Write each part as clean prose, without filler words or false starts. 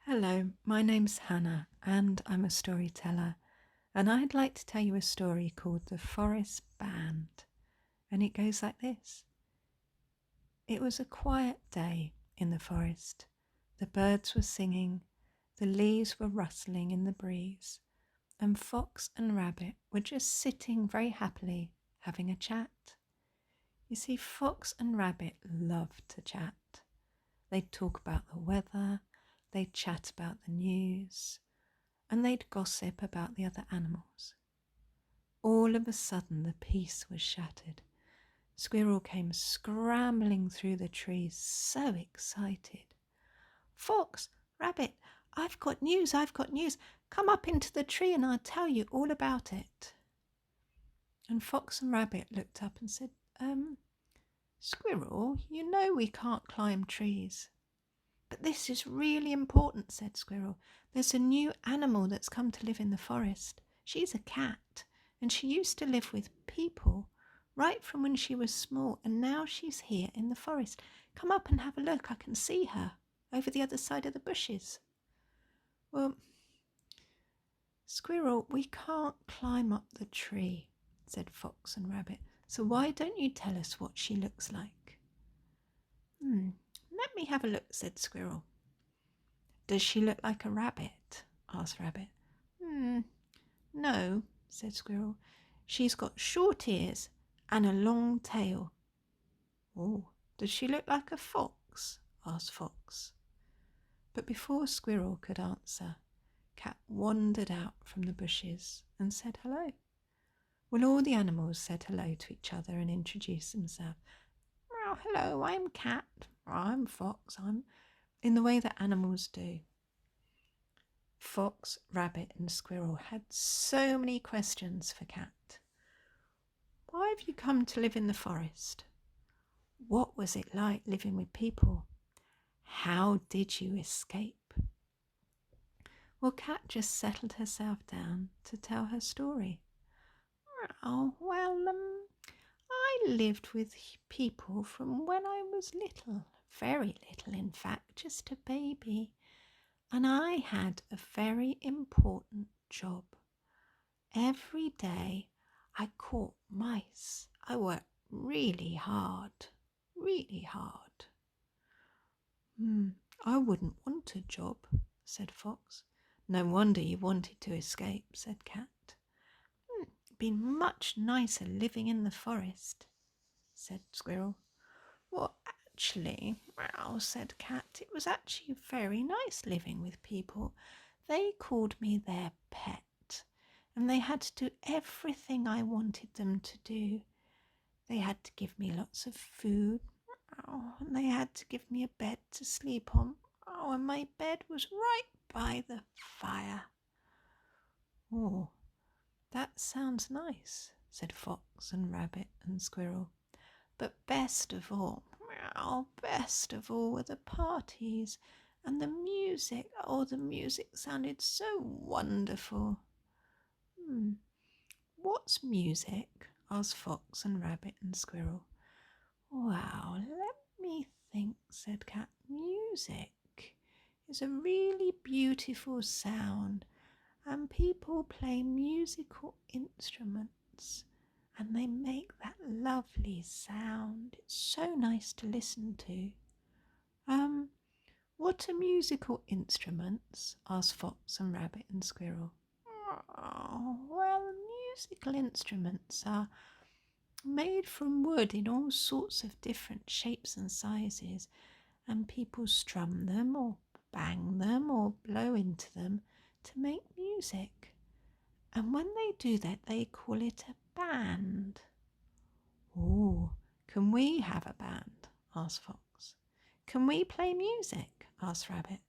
Hello, my name's Hannah and I'm a storyteller, and I'd like to tell you a story called The Forest Band. And it goes like this. It was a quiet day in the forest. The birds were singing, the leaves were rustling in the breeze, and Fox and Rabbit were just sitting very happily having a chat. You see, Fox and Rabbit loved to chat. They'd talk about the weather, they'd chat about the news, and they'd gossip about the other animals. All of a sudden the peace was shattered. Squirrel came scrambling through the trees, so excited. Fox, Rabbit, I've got news. Come up into the tree and I'll tell you all about it. And Fox and Rabbit looked up and said, Squirrel, you know we can't climb trees. But this is really important, said Squirrel. There's a new animal that's come to live in the forest. She's a cat, and she used to live with people right from when she was small, and now she's here in the forest. Come up and have a look. I can see her over the other side of the bushes. Well, Squirrel, we can't climb up the tree, said Fox and Rabbit. So why don't you tell us what she looks like? Let me have a look, said Squirrel. Does she look like a rabbit? Asked Rabbit. No, said Squirrel. She's got short ears and a long tail. Oh, does she look like a fox? Asked Fox. But before Squirrel could answer, Cat wandered out from the bushes and said hello. Well, all the animals said hello to each other and introduced themselves. Well, hello, I'm Cat. I'm Fox. I'm in the way that animals do. Fox, Rabbit and Squirrel had so many questions for Cat. Why have you come to live in the forest? What was it like living with people? How did you escape? Well, Cat just settled herself down to tell her story. I lived with people from when I was little, very little in fact, just a baby. And I had a very important job. Every day I caught mice. I worked really hard, really hard. I wouldn't want a job, said Fox. No wonder you wanted to escape, said Cat. It'd been much nicer living in the forest, said Squirrel. Well, said Cat, it was actually very nice living with people. They called me their pet, and they had to do everything I wanted them to do. They had to give me lots of food, and they had to give me a bed to sleep on. And my bed was right by the fire. Oh, that sounds nice, said Fox and Rabbit and Squirrel. But best of all were the parties and the music. Oh, the music sounded so wonderful. What's music? Asked Fox and Rabbit and Squirrel. Wow, let me think, said Cat. Music is a really beautiful sound, and people play musical instruments and they make that lovely sound. It's so nice to listen to. What are musical instruments? Asked Fox and Rabbit and Squirrel. Musical instruments are made from wood in all sorts of different shapes and sizes, and people strum them or bang them or blow into them to make music. And when they do that, they call it a band. Oh, can we have a band? Asked Fox. Can we play music? Asked Rabbit.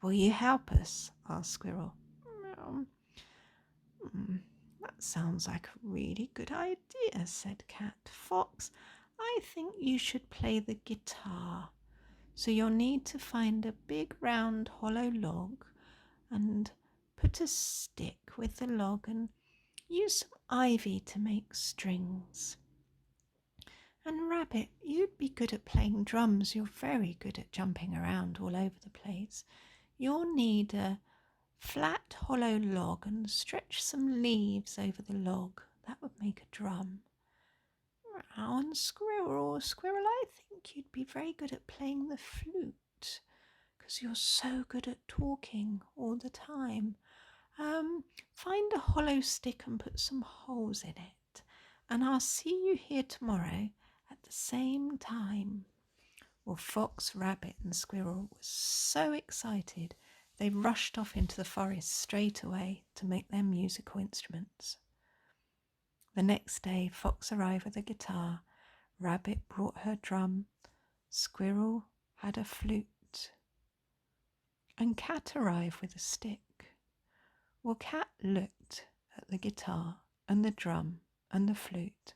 Will you help us? Asked Squirrel. That sounds like a really good idea, said Cat. Fox, I think you should play the guitar. So you'll need to find a big round hollow log and put a stick with the log and use some ivy to make strings. And Rabbit, you'd be good at playing drums. You're very good at jumping around all over the place. you'll need a flat, hollow log and stretch some leaves over the log. That would make a drum. And Squirrel, I think you'd be very good at playing the flute, because you're so good at talking all the time. Find a hollow stick and put some holes in it, and I'll see you here tomorrow at the same time. Well, Fox, Rabbit and Squirrel were so excited they rushed off into the forest straight away to make their musical instruments. The next day, Fox arrived with a guitar, Rabbit brought her drum, Squirrel had a flute, and Cat arrived with a stick. Well, Cat looked at the guitar and the drum and the flute,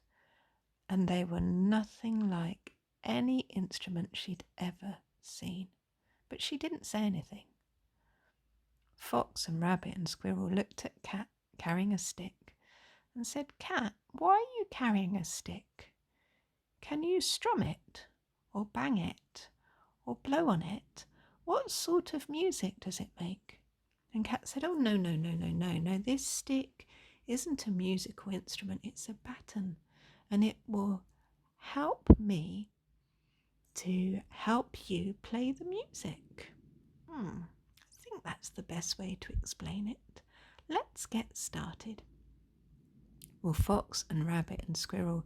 and they were nothing like any instrument she'd ever seen. But she didn't say anything. Fox and Rabbit and Squirrel looked at Cat carrying a stick and said, "Cat, why are you carrying a stick? Can you strum it, or bang it, or blow on it? What sort of music does it make?" And Cat said, "Oh, no, this stick isn't a musical instrument, it's a baton, and it will help me to help you play the music." I think that's the best way to explain it. Let's get started. Well, Fox and Rabbit and Squirrel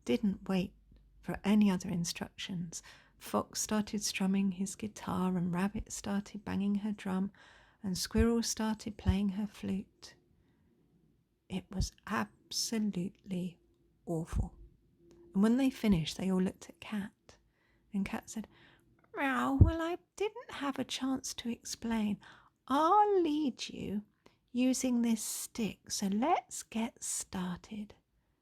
didn't wait for any other instructions. Fox started strumming his guitar, and Rabbit started banging her drum, and Squirrel started playing her flute. It was absolutely awful. And when they finished, they all looked at Cat, and Cat said, "Meow, well, I didn't have a chance to explain. I'll lead you using this stick, so let's get started."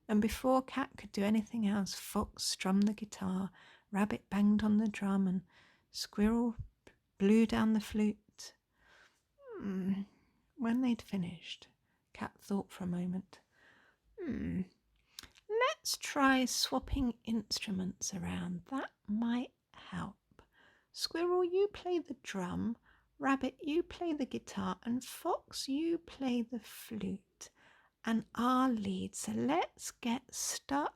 And before Cat could do anything else, Fox strummed the guitar, Rabbit banged on the drum, and Squirrel blew down the flute. When they'd finished, Cat thought for a moment. Let's try swapping instruments around. That might help. Squirrel, you play the drum, Rabbit, you play the guitar, and Fox, you play the flute. And I'll lead, so let's get started.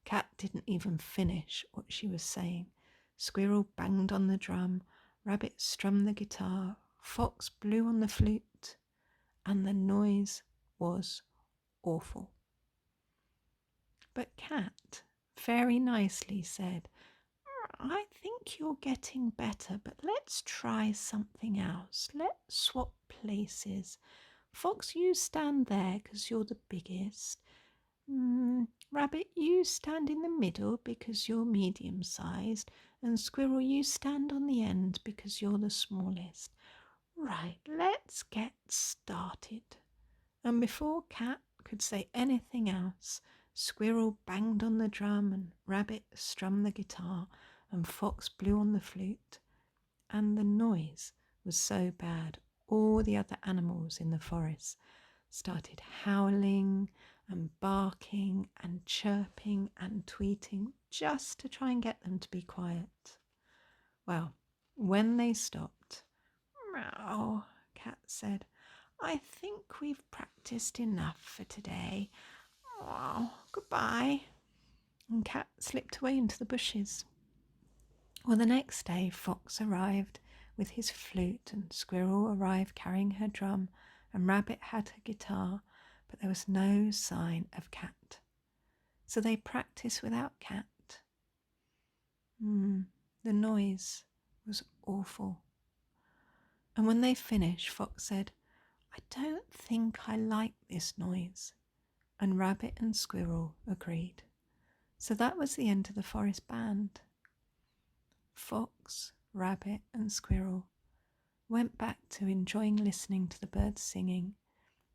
Cat didn't even finish what she was saying. Squirrel banged on the drum, Rabbit strummed the guitar, Fox blew on the flute, and the noise was awful. But Cat very nicely said, "I think you're getting better, but let's try something else. Let's swap places. Fox, you stand there because you're the biggest. Rabbit, you stand in the middle because you're medium-sized. And Squirrel, you stand on the end because you're the smallest. Right, let's get started." And before Cat could say anything else, Squirrel banged on the drum, and Rabbit strummed the guitar, and Fox blew on the flute. And the noise was so bad, all the other animals in the forest started howling and barking and chirping and tweeting just to try and get them to be quiet. Well, when they stopped, "Meow," Cat said, "I think we've practiced enough for today. Oh, goodbye." And Cat slipped away into the bushes. Well, the next day Fox arrived with his flute, and Squirrel arrived carrying her drum, and Rabbit had her guitar, but there was no sign of Cat. So they practiced without Cat. The noise was awful. And when they finished, Fox said, "I don't think I like this noise." And Rabbit and Squirrel agreed. So that was the end of the forest band. Fox, Rabbit and Squirrel went back to enjoying listening to the birds singing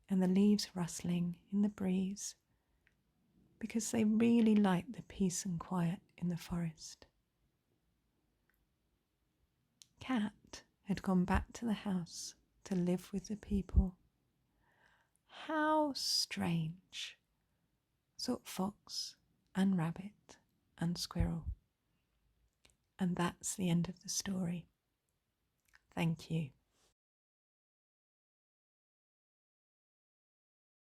and the leaves rustling in the breeze, because they really liked the peace and quiet in the forest. Cat had gone back to the house to live with the people. How strange, thought Fox and Rabbit and Squirrel. And that's the end of the story. Thank you.